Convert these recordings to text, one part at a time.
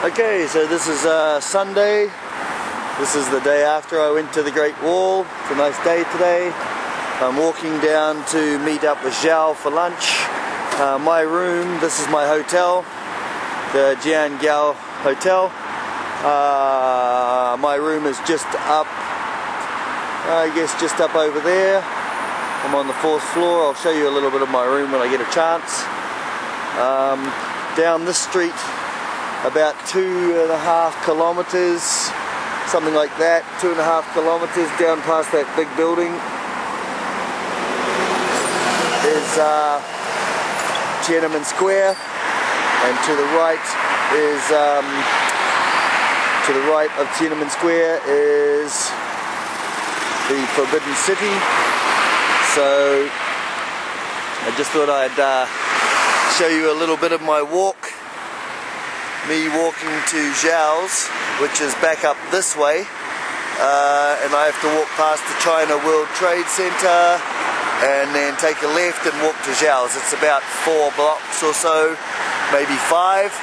Okay, so this is Sunday. This is the day after I went to the Great Wall. It's a nice day today. I'm walking down to meet up with Xiao for lunch. My room, this is my hotel, the Jiangao Hotel. My room is just up, I guess just up over there. I'm on the 4th floor. I'll show you a little bit of my room when I get a chance. Down this street, about 2.5 kilometers, something like that, 2.5 kilometers down past that big building is Tiananmen Square, and to the right is to the right of Tiananmen Square is the Forbidden City. So I just thought I'd show you a little bit of my walk. Me walking to Xiaos, which is back up this way, and I have to walk past the China World Trade Center and then take a left and walk to Xiaos. It's about 4 blocks or so, maybe 5.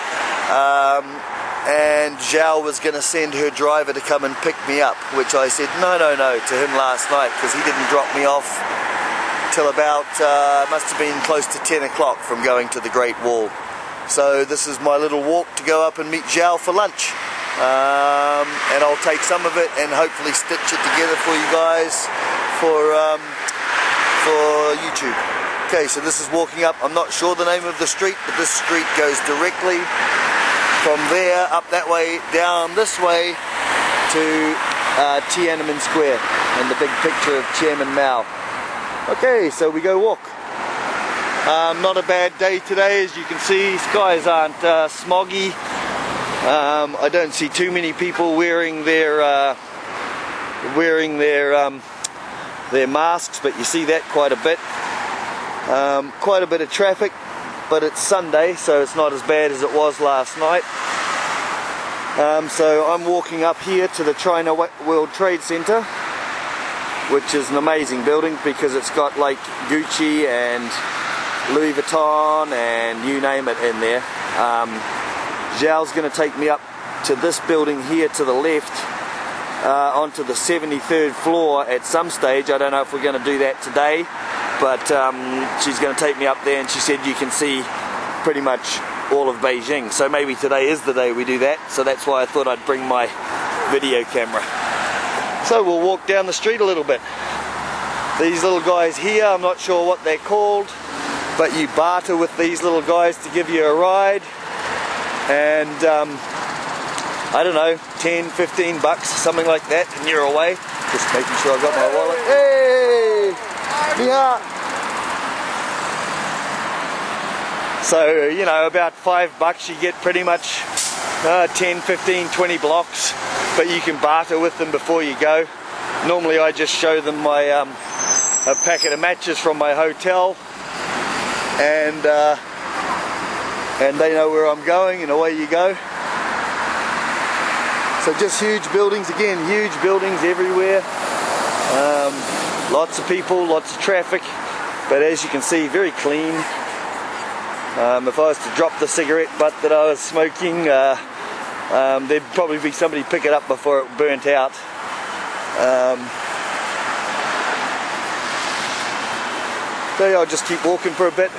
And Xiao was going to send her driver to come and pick me up, which I said no to him last night, because he didn't drop me off till about, must have been close to 10 o'clock from going to the Great Wall. So this is my little walk to go up and meet Xiao for lunch, and I'll take some of it and hopefully stitch it together for you guys for YouTube. Okay, so this is walking up. I'm not sure the name of the street, but this street goes directly from there up that way down this way to Tiananmen Square and the big picture of Chairman Mao. Okay, so we go walk. Not a bad day today, as you can see. Skies aren't smoggy. I don't see too many people wearing their masks, but you see that quite a bit. Quite a bit of traffic, but it's Sunday, so it's not as bad as it was last night. So I'm walking up here to the China World Trade Center, which is an amazing building because it's got like Gucci and Louis Vuitton and you name it in there. Xiao's going to take me up to this building here to the left, onto the 73rd floor at some stage. I don't know if we're going to do that today, but she's going to take me up there, and she said you can see pretty much all of Beijing. So maybe today is the day we do that, so that's why I thought I'd bring my video camera. So we'll walk down the street a little bit. These little guys here, I'm not sure what they're called, but you barter with these little guys to give you a ride, and I don't know, 10, 15 bucks, something like that, and you're away. Just making sure I've got my wallet. Hey! Yeah. So, you know, about 5 bucks you get pretty much 10, 15, 20 blocks, but you can barter with them before you go. Normally I just show them my a packet of matches from my hotel, and they know where I'm going, and away you go. So just huge buildings, again, huge buildings everywhere. Lots of people, lots of traffic, but as you can see, very clean. If I was to drop the cigarette butt that I was smoking, there'd probably be somebody pick it up before it burnt out. So yeah, I'll just keep walking for a bit.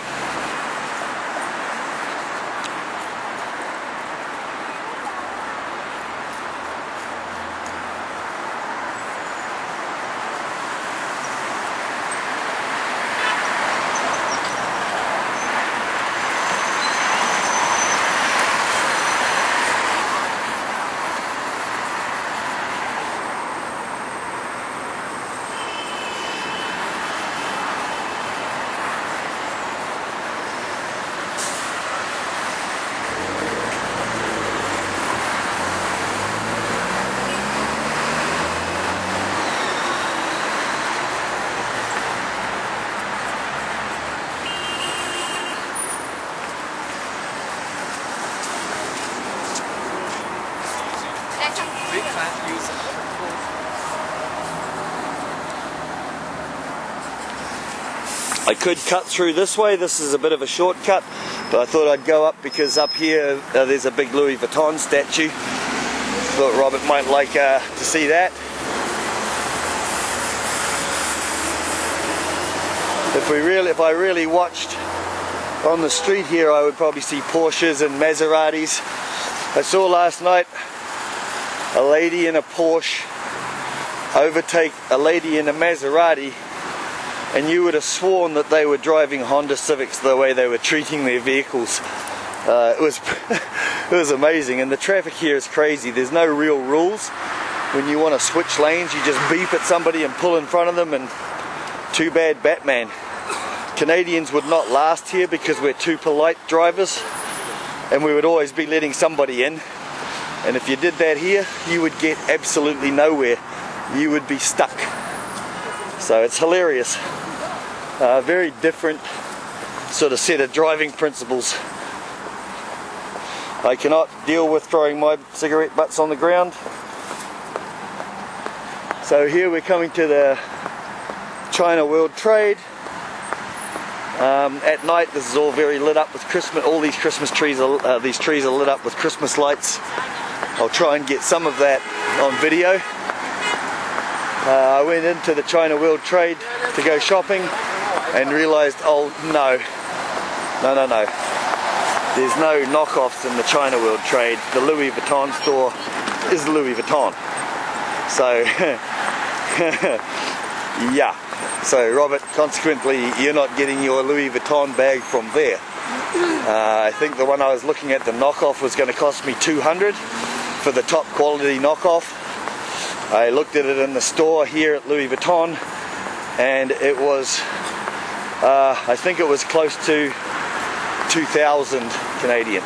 I could cut through this way. This is a bit of a shortcut, But I thought I'd go up because up here there's a big Louis Vuitton statue. Thought Robert might like to see that. If I really watched on the street here, I would probably see Porsches and Maseratis. I saw last night a lady in a Porsche overtake a lady in a Maserati, and you would have sworn that they were driving Honda Civics the way they were treating their vehicles. It was it was amazing, and the traffic here is crazy. There's no real rules. When you want to switch lanes, you just beep at somebody and pull in front of them, and too bad Batman. Canadians would not last here because we're too polite drivers, and we would always be letting somebody in. And if you did that here, you would get absolutely nowhere. You would be stuck. So it's hilarious. Very different sort of set of driving principles. I cannot deal with throwing my cigarette butts on the ground. So here we're coming to the China World Trade. At night this is all very lit up with Christmas. All these Christmas trees are these trees are lit up with Christmas lights. I'll try and get some of that on video. I went into the China World Trade to go shopping and realized, oh no. There's no knockoffs in the China World Trade. The Louis Vuitton store is Louis Vuitton. So yeah. So Robert, consequently, you're not getting your Louis Vuitton bag from there. I think the one I was looking at, the knockoff, was going to cost me $200 for the top quality knockoff. I looked at it in the store here at Louis Vuitton, and it was, I think it was close to 2,000 Canadian,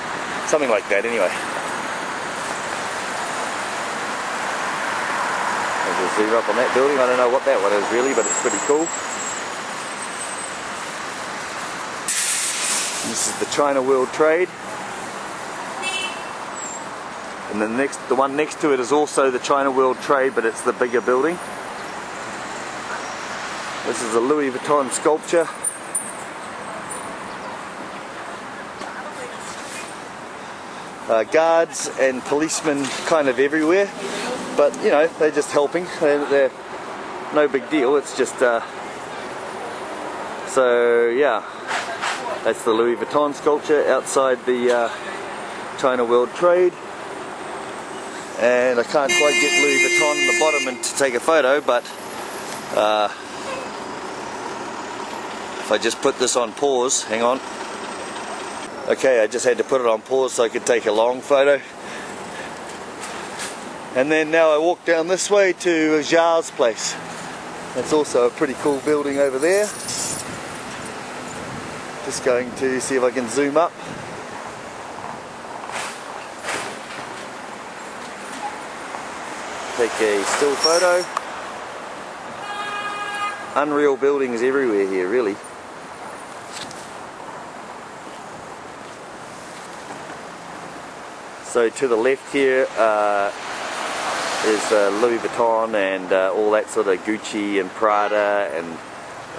something like that anyway. Zoom up on that building. I don't know what that one is really, but it's pretty cool. This is the China World Trade, and the one next to it is also the China World Trade, but it's the bigger building. This is a Louis Vuitton sculpture. Guards and policemen kind of everywhere. But you know, they're just helping. They're no big deal. It's just so yeah. That's the Louis Vuitton sculpture outside the China World Trade, and I can't quite get Louis Vuitton in the bottom and to take a photo. But if I just put this on pause, hang on. Okay, I just had to put it on pause so I could take a long photo. And then now I walk down this way to Xiaos place. That's also a pretty cool building over there. Just going to see if I can zoom up. Take a still photo. Unreal buildings everywhere here, really. So to the left here is Louis Vuitton and all that sort of Gucci and Prada, and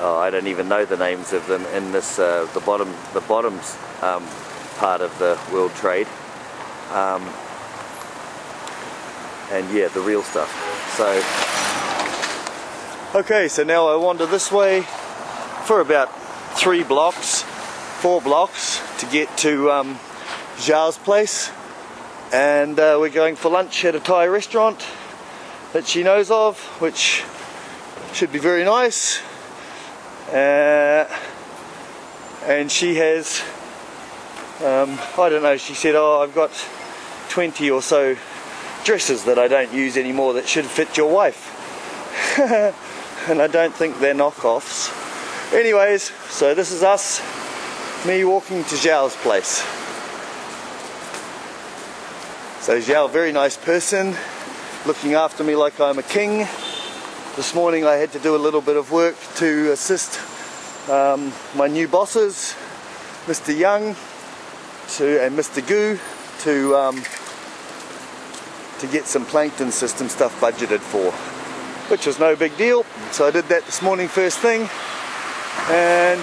I don't even know the names of them in this the bottoms part of the World Trade, and yeah, the real stuff. So okay, so now I wander this way for about 4 blocks to get to Xiao's place. And we're going for lunch at a Thai restaurant that she knows of, which should be very nice. And she has, I don't know, she said, oh, I've got 20 or so dresses that I don't use anymore that should fit your wife. And I don't think they're knockoffs. Anyways, so this is us, me walking to Xiao's place. So Xiao, very nice person, looking after me like I'm a king. This morning I had to do a little bit of work to assist my new bosses, Mr. Young and Mr. Gu, to get some plankton system stuff budgeted for, which was no big deal. So I did that this morning first thing, and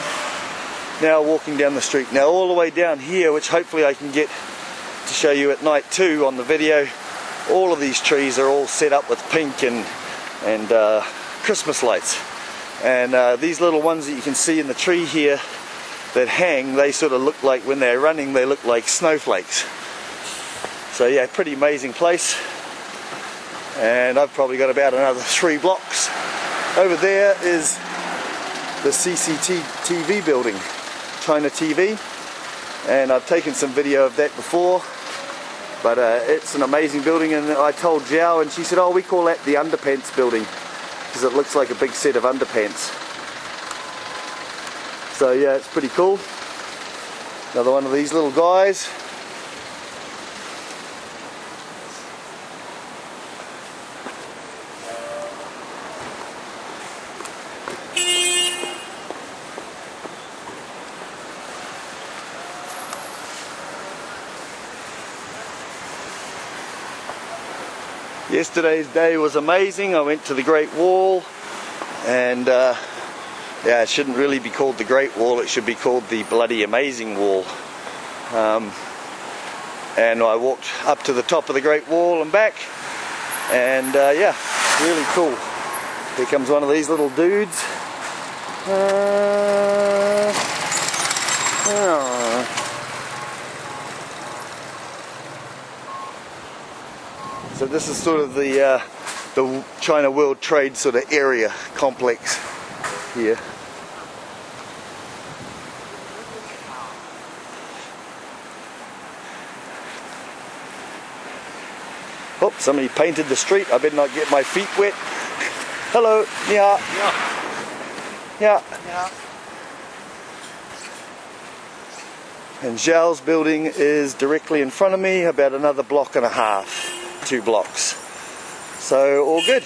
now walking down the street. Now all the way down here, which hopefully I can get to show you at night too on the video, all of these trees are all set up with pink and Christmas lights. And these little ones that you can see in the tree here that hang, they sort of look like, when they're running, they look like snowflakes. So yeah, pretty amazing place. And I've probably got about another 3 blocks. Over there is the CCTV building, China TV, and I've taken some video of that before, but it's an amazing building. And I told Xiao, and she said, oh, we call that the underpants building because it looks like a big set of underpants. So yeah, it's pretty cool. Another one of these little guys. Yesterday's day was amazing. I went to the Great Wall, and yeah, it shouldn't really be called the Great Wall, it should be called the Bloody Amazing Wall. And I walked up to the top of the Great Wall and back, and yeah, really cool. Here comes one of these little dudes. So this is sort of the China World Trade sort of area complex here. Oh, somebody painted the street. I better not get my feet wet. Hello, yeah. Yeah. Yeah. And Xiao's building is directly in front of me, about another block and a half. 2 blocks. So all good.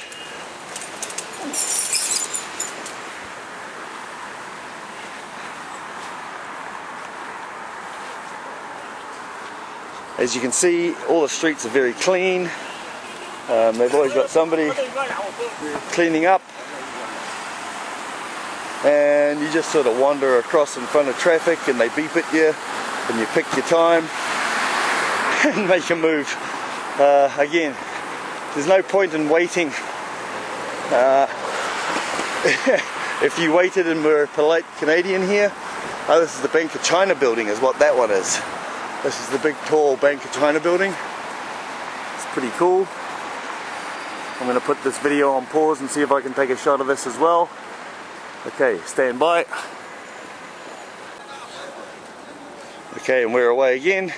As you can see, all the streets are very clean. They've always got somebody cleaning up, and you just sort of wander across in front of traffic and they beep at you and you pick your time and make a move. Again, there's no point in waiting. If you waited and were a polite Canadian here, oh, this is the Bank of China building is what that one is. This is the big tall Bank of China building. It's pretty cool. I'm going to put this video on pause and see if I can take a shot of this as well. Okay, stand by. Okay, and we're away again.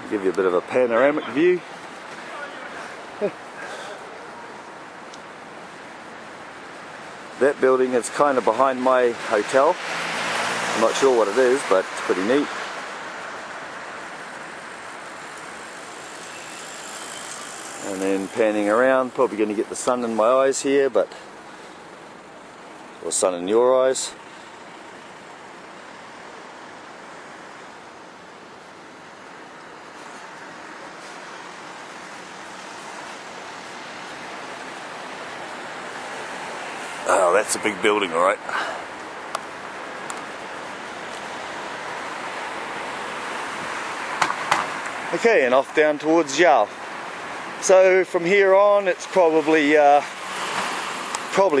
Give you a bit of a panoramic view. That building is kind of behind my hotel. I'm not sure what it is, but it's pretty neat. And then panning around, probably going to get the sun in my eyes here, but or sun in your eyes. Oh, that's a big building, all right. Okay, and off down towards Xiao. So from here on, it's probably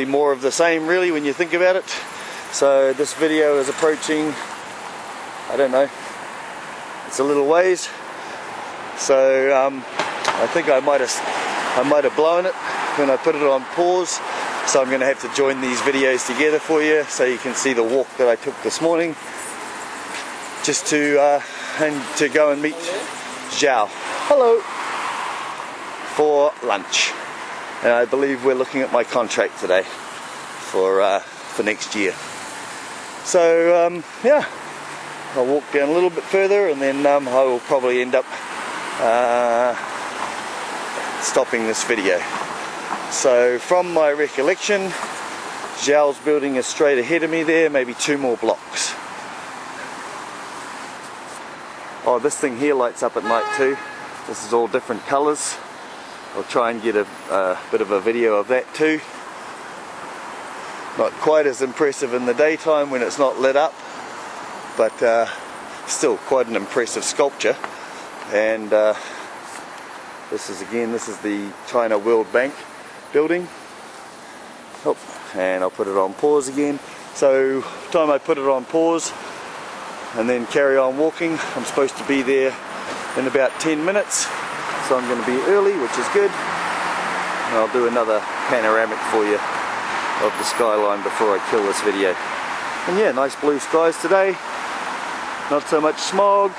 more of the same, really, when you think about it. So this video is approaching, I don't know, it's a little ways. So I think I might have blown it when I put it on pause. So I'm going to have to join these videos together for you so you can see the walk that I took this morning just to go and meet Xiao. Hello. For lunch. And I believe we're looking at my contract today for next year. So yeah, I'll walk down a little bit further and then I will probably end up stopping this video. So from my recollection, Xiao's building is straight ahead of me there, maybe 2 more blocks. Oh, this thing here lights up at night too. This is all different colours. I'll try and get a bit of a video of that too. Not quite as impressive in the daytime when it's not lit up, but still quite an impressive sculpture. And this is the China World Bank building. Oh, and I'll put it on pause again. So time I put it on pause and then carry on walking, I'm supposed to be there in about 10 minutes. So I'm going to be early, which is good. And I'll do another panoramic for you of the skyline before I kill this video. And yeah, nice blue skies today. Not so much smog.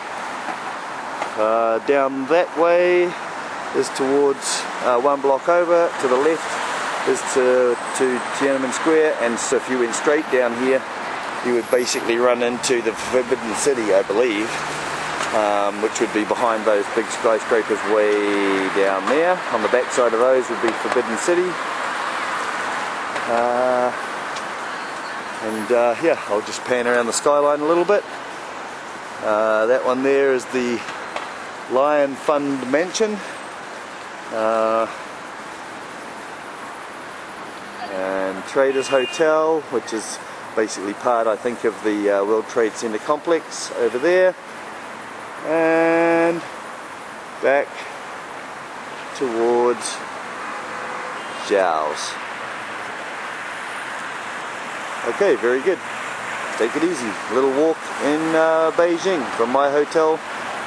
Down that way is towards one block over. To the left is to Tiananmen Square, and so if you went straight down here you would basically run into the Forbidden City, I believe, which would be behind those big skyscrapers way down there. On the back side of those would be Forbidden City. Yeah, I'll just pan around the skyline a little bit. That one there is the Lion Fund Mansion. And Traders Hotel, which is basically part, I think, of the World Trade Center complex over there. And back towards Xiaos. Okay, very good. Take it easy. Little walk in Beijing from my hotel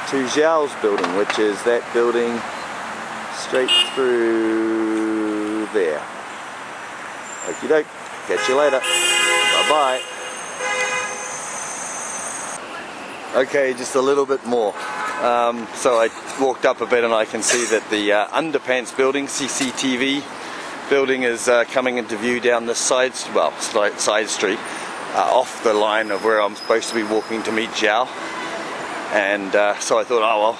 to Xiaos building, which is that building straight through there. Okie doke. Catch you later. Bye bye. Okay, just a little bit more. So I walked up a bit and I can see that the Underpants building, CCTV building, is coming into view down this side street, off the line of where I'm supposed to be walking to meet Xiao. And so I thought, oh well,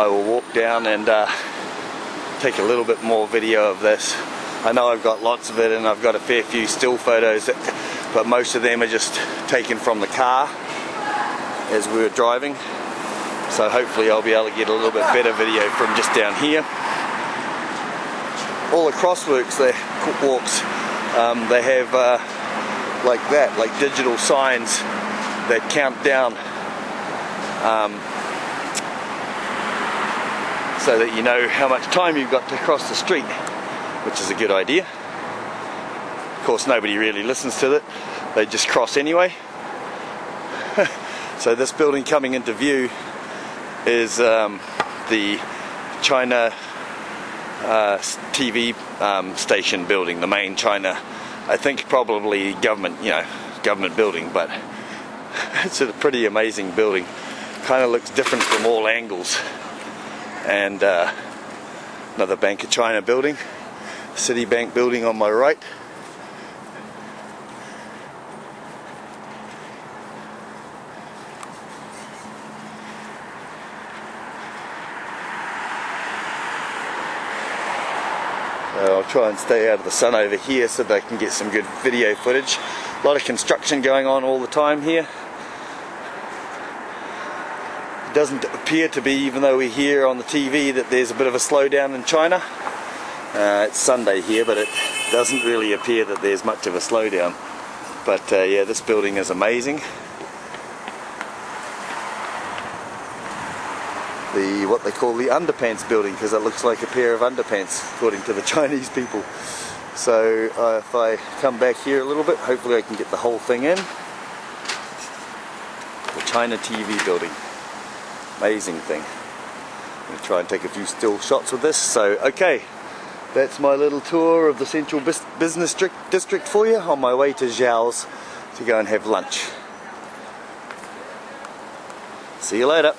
I will walk down and take a little bit more video of this. I know I've got lots of it and I've got a fair few still photos, but most of them are just taken from the car as we were driving. So hopefully I'll be able to get a little bit better video from just down here. All the crosswalks they have like that, like digital signs that count down, so that you know how much time you've got to cross the street, which is a good idea. Of course, nobody really listens to it, they just cross anyway. So this building coming into view is the China TV station building, the main China, I think probably government building, but it's a pretty amazing building. Kind of looks different from all angles. And another Bank of China building, Citibank building on my right. I'll try and stay out of the sun over here so that I can get some good video footage. A lot of construction going on all the time here. It doesn't appear to be, even though we hear on the TV that there's a bit of a slowdown in China. It's Sunday here, but it doesn't really appear that there's much of a slowdown. But yeah, this building is amazing. What they call the Underpants building, because it looks like a pair of underpants according to the Chinese people. So if I come back here a little bit, hopefully I can get the whole thing in. The China TV building, amazing thing. I'm going to try and take a few still shots with this. So okay, that's my little tour of the central business district for you on my way to Xiaos to go and have lunch. See you later.